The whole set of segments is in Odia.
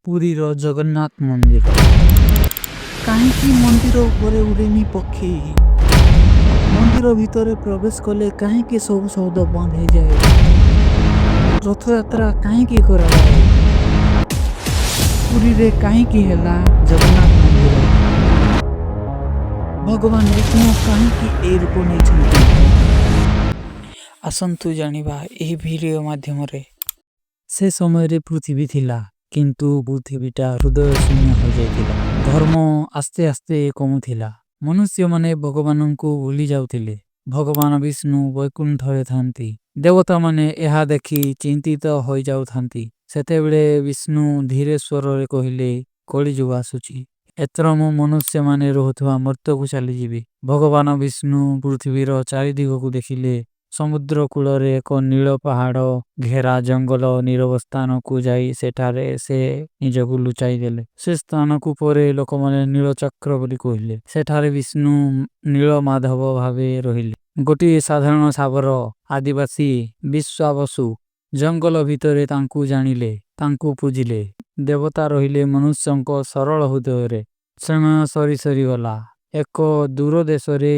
ପୁରୀର ଜଗନ୍ନାଥ ମନ୍ଦିର। କାହିଁକି ମନ୍ଦିର ଉପରେ ଉଡ଼େନି ପକ୍ଷୀ? ମନ୍ଦିର ଭିତରେ ପ୍ରବେଶ କଲେ କାହିଁକି ସବୁ ଶବ୍ଦ ବନ୍ଦ ହେଇଯାଏ? ରଥଯାତ୍ରା କାହିଁକି କରାଯାଏ? ପୁରୀରେ କାହିଁକି ହେଲା ଜଗନ୍ନାଥ ମନ୍ଦିର? ଭଗବାନ ବିଷ୍ଣୁ କାହିଁକି ଏହି ରୂପ ନେଇଛନ୍ତି? ଆସନ୍ତୁ ଜାଣିବା ଏହି ଭିଡ଼ିଓ ମାଧ୍ୟମରେ। ସେ ସମୟରେ ପୃଥିବୀ ଥିଲା, କିନ୍ତୁ ପୃଥିବୀଟା ହୃଦୟ ଶୂନ୍ୟ ହୋଇଯାଇଥିଲା। ଧର୍ମ ଆସ୍ତେ ଆସ୍ତେ କମୁଥିଲା। ମନୁଷ୍ୟମାନେ ଭଗବାନଙ୍କୁ ଭୁଲି ଯାଉଥିଲେ। ଭଗବାନ ବିଷ୍ଣୁ ବୈକୁଣ୍ଠରେ ଥାନ୍ତି। ଦେବତାମାନେ ଏହା ଦେଖି ଚିନ୍ତିତ ହୋଇଯାଉଥାନ୍ତି। ସେତେବେଳେ ବିଷ୍ଣୁ ଧୀରେ ସ୍ୱରରେ କହିଲେ, କଳିଯୁଗ ଆସୁଛି। ଏଥର ମୁଁ ମନୁଷ୍ୟମାନେ ରହୁଥିବା ମର୍ତ୍ତ୍ୟକୁ ଚାଲିଯିବି। ଭଗବାନ ବିଷ୍ଣୁ ପୃଥିବୀର ଚାରିଦିଗକୁ ଦେଖିଲେ। ସମୁଦ୍ର କୂଳରେ ଏକ ନୀଳ ପାହାଡ଼ ଘେରା ଜଙ୍ଗଲ ନୀରବ ସ୍ଥାନକୁ ଯାଇ ସେଠାରେ ସେ ନିଜକୁ ଲୁଚାଇ ଦେଲେ। ସେ ସ୍ଥାନକୁ ପରେ ଲୋକମାନେ ନୀଳଚକ୍ର ବୋଲି କହିଲେ। ସେଠାରେ ବିଷ୍ଣୁ ନୀଳମାଧବ ଭାବେ ରହିଲେ। ଗୋଟିଏ ସାଧାରଣ ଶାବର ଆଦିବାସୀ ବିଶ୍ୱାବସୁ ଜଙ୍ଗଲ ଭିତରେ ତାଙ୍କୁ ଜାଣିଲେ, ତାଙ୍କୁ ପୂଜିଲେ। ଦେବତା ରହିଲେ ମନୁଷ୍ୟଙ୍କ ସରଳ ହୃଦୟରେ। ସମୟ ସରି ସରି ଗଲା। ଏକ ଦୂର ଦେଶରେ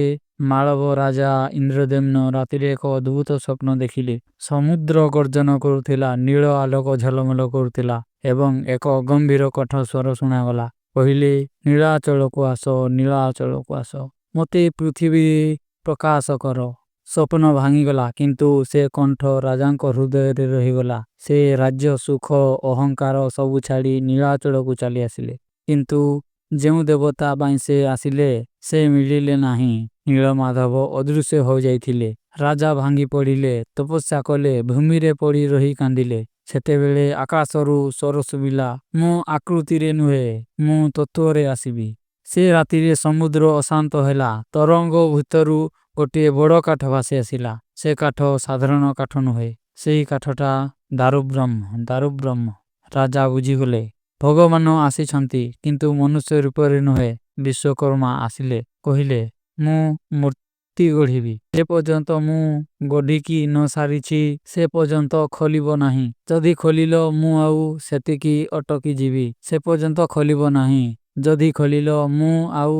ମାଳବ ରାଜା ଇନ୍ଦ୍ରଦେମ୍ନ ରାତିରେ ଏକ ଅଦ୍ଭୁତ ସ୍ୱପ୍ନ ଦେଖିଲେ। ସମୁଦ୍ର ଗର୍ଜନ କରୁଥିଲା, ନୀଳ ଆଲୋକ ଝଲମଲ କରୁଥିଲା ଏବଂ ଏକ ଗମ୍ଭୀର କଣ୍ଠ ସ୍ୱର ଶୁଣାଗଲା। କହିଲେ, ନୀଳାଚଳକୁ ଆସ, ନୀଳାଚଳକୁ ଆସ। ମୋତେ ପୃଥିବୀ ପ୍ରକାଶ କର। ସ୍ୱପ୍ନ ଭାଙ୍ଗିଗଲା, କିନ୍ତୁ ସେ କଣ୍ଠ ରାଜାଙ୍କ ହୃଦୟରେ ରହିଗଲା। ସେ ରାଜ୍ୟ, ସୁଖ, ଅହଙ୍କାର ସବୁ ଛାଡ଼ି ନୀଳାଚଳକୁ ଚାଲି ଆସିଲେ। କିନ୍ତୁ ଯେଉଁ ଦେବତା ପାଇଁ ସେ ଆସିଲେ, ସେ ମିଳିଲେ ନାହିଁ। ନୀଳମାଧବ ଅଦୃଶ୍ୟ ହୋଇଯାଇଥିଲେ। ରାଜା ଭାଙ୍ଗି ପଡ଼ିଲେ, ତପସ୍ୟା କଲେ, ଭୂମିରେ ପଡ଼ି ରହି କାନ୍ଦିଲେ। ସେତେବେଳେ ଆକାଶରୁ ସ୍ୱର ଶୁଭିଲା, ମୁଁ ଆକୃତିରେ ନୁହେଁ, ମୁଁ ତତ୍ତ୍ୱରେ ଆସିବି। ସେ ରାତିରେ ସମୁଦ୍ର ଅଶାନ୍ତ ହେଲା। ତରଙ୍ଗ ଭିତରୁ ଗୋଟିଏ ବଡ଼ କାଠ ଭାସି ଆସିଲା। ସେ କାଠ ସାଧାରଣ କାଠ ନୁହେଁ, ସେହି କାଠଟା ଦାରୁବ୍ରହ୍ମ। ରାଜା ବୁଝିଗଲେ, ଭଗବାନ ଆସିଛନ୍ତି, କିନ୍ତୁ ମନୁଷ୍ୟ ରୂପରେ ନୁହେଁ। ବିଶ୍ୱକର୍ମା ଆସିଲେ, କହିଲେ, ମୁଁ ମୂର୍ତ୍ତି ଗଢ଼ିବି। ଯେ ପର୍ଯ୍ୟନ୍ତ ମୁଁ ଗଢ଼ିକି ନ ସାରିଛି, ସେ ପର୍ଯ୍ୟନ୍ତ ଖୋଲିବ ନାହିଁ। ଯଦି ଖୋଲିଲ, ମୁଁ ଆଉ ସେତିକି ଅଟକି ଯିବି। ସେ ପର୍ଯ୍ୟନ୍ତ ଖୋଲିବ ନାହିଁ। ଯଦି ଖୋଲିଲ, ମୁଁ ଆଉ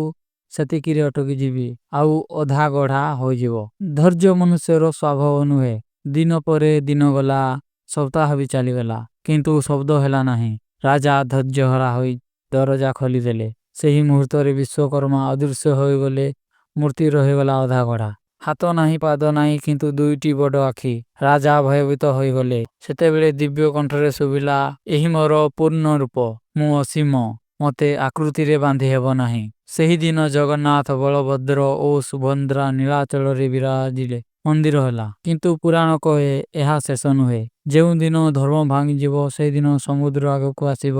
ସେତିକିରେ ଅଟକି ଯିବି, ଆଉ ଅଧା ଗଢ଼ା ହୋଇଯିବ। ଧୈର୍ଯ୍ୟ ମନୁଷ୍ୟର ସ୍ୱଭାବ ନୁହେଁ। ଦିନ ପରେ ଦିନ ଗଲା, ସପ୍ତାହ ବି ଚାଲିଗଲା, କିନ୍ତୁ ଶବ୍ଦ ହେଲା ନାହିଁ। ରାଜା ଧୈର୍ଯ୍ୟହରା ହୋଇ ଦରଜା ଖୋଲିଦେଲେ। ସେହି ମୁହୂର୍ତ୍ତରେ ବିଶ୍ୱକର୍ମା ଅଦୃଶ୍ୟ ହୋଇଗଲେ। ମୂର୍ତ୍ତି ରହିଗଲା ଅଧା ଗଢ଼ା। ହାତ ନାହିଁ, ପାଦ ନାହିଁ, କିନ୍ତୁ ଦୁଇଟି ବଡ଼ ଆଖି। ରାଜା ଭୟଭୀତ ହୋଇଗଲେ। ସେତେବେଳେ ଦିବ୍ୟ କଣ୍ଠରେ ଶୁଭିଲା, ଏହି ମୋର ପୂର୍ଣ୍ଣ ରୂପ। ମୁଁ ଅସୀମ। ମୋତେ ଆକୃତିରେ ବାନ୍ଧି ହେବ ନାହିଁ। ସେହିଦିନ ଜଗନ୍ନାଥ, ବଳଭଦ୍ର ଓ ସୁଭଦ୍ରା ନୀଳାଚଳରେ ବିରାଜିଲେ। ମନ୍ଦିର ହେଲା। କିନ୍ତୁ ପୁରାଣ କହେ, ଏହା ଶେଷ ନୁହେଁ। ଯେଉଁଦିନ ଧର୍ମ ଭାଙ୍ଗିଯିବ, ସେଦିନ ସମୁଦ୍ର ଆଗକୁ ଆସିବ।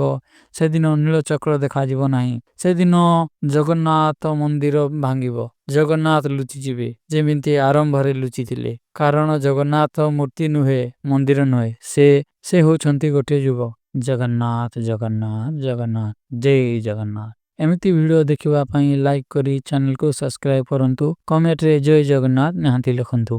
ସେଦିନ ନୀଳଚକ୍ର ଦେଖାଯିବ ନାହିଁ। ସେଦିନ ଜଗନ୍ନାଥ ମନ୍ଦିର ଭାଙ୍ଗିବ। ଜଗନ୍ନାଥ ଲୁଚିଯିବେ, ଯେମିତି ଆରମ୍ଭରେ ଲୁଚିଥିଲେ। କାରଣ ଜଗନ୍ନାଥ ମୂର୍ତ୍ତି ନୁହେଁ, ମନ୍ଦିର ନୁହେଁ, ସେ ହେଉଛନ୍ତି ଗୋଟିଏ ଯୁଗ। ଜଗନ୍ନାଥ ଜଗନ୍ନାଥ ଜଗନ୍ନାଥ, ଜୟ ଜଗନ୍ନାଥ। ଏମିତି ଭିଡ଼ିଓ ଦେଖିବା ପାଇଁ ଲାଇକ୍ କରି ଚ୍ୟାନେଲକୁ ସବସ୍କ୍ରାଇବ୍ କରନ୍ତୁ। କମେଣ୍ଟରେ ଜୟ ଜଗନ୍ନାଥ ନିହାତି ଲେଖନ୍ତୁ।